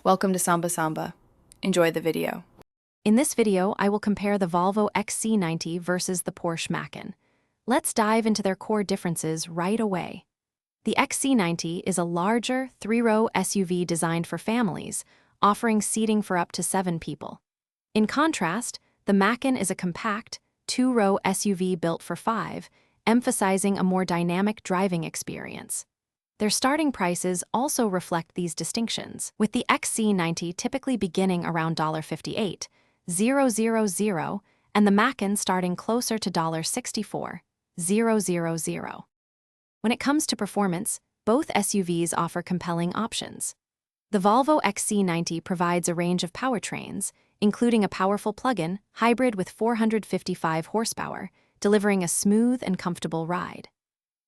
Welcome to Samba Samba. Enjoy the video. In this video, I will compare the Volvo XC90 versus the Porsche Macan. Let's dive into their core differences right away. The XC90 is a larger, three-row SUV designed for families, offering seating for up to 7 people. In contrast, the Macan is a compact, two-row SUV built for 5, emphasizing a more dynamic driving experience. Their starting prices also reflect these distinctions, with the XC90 typically beginning around $58,000 and the Macan starting closer to $64,000. When it comes to performance, both SUVs offer compelling options. The Volvo XC90 provides a range of powertrains, including a powerful plug-in hybrid with 455 horsepower, delivering a smooth and comfortable ride.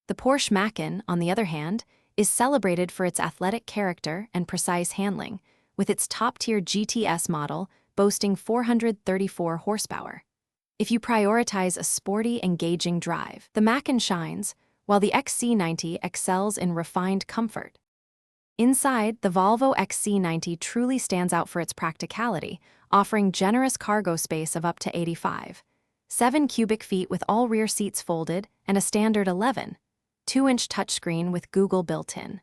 The Porsche Macan, on the other hand, is celebrated for its athletic character and precise handling, with its top-tier GTS model boasting 434 horsepower. If you prioritize a sporty, engaging drive, the Macan shines, while the XC90 excels in refined comfort. Inside, the Volvo XC90 truly stands out for its practicality, offering generous cargo space of up to 85.7 cubic feet with all rear seats folded and a standard 11.2-inch touchscreen with Google built-in.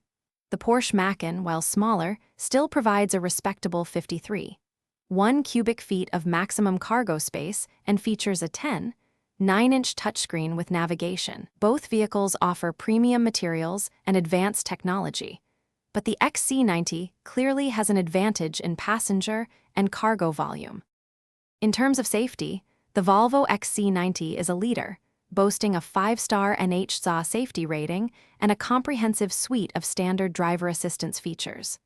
The Porsche Macan, while smaller, still provides a respectable 53.1 cubic feet of maximum cargo space and features a 10.9-inch touchscreen with navigation. Both vehicles offer premium materials and advanced technology, but the XC90 clearly has an advantage in passenger and cargo volume. In terms of safety, the Volvo XC90 is a leader, boasting a 5-star NHTSA safety rating and a comprehensive suite of standard driver assistance features.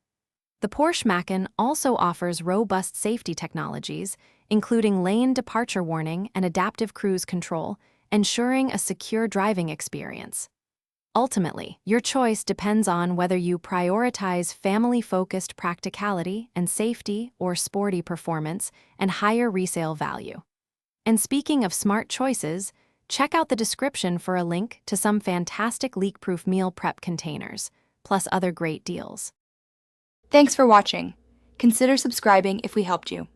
The Porsche Macan also offers robust safety technologies, including lane departure warning and adaptive cruise control, ensuring a secure driving experience. Ultimately, your choice depends on whether you prioritize family-focused practicality and safety or sporty performance and higher resale value. And speaking of smart choices, check out the description for a link to some fantastic leak-proof meal prep containers, plus other great deals. Thanks for watching. Consider subscribing if we helped you.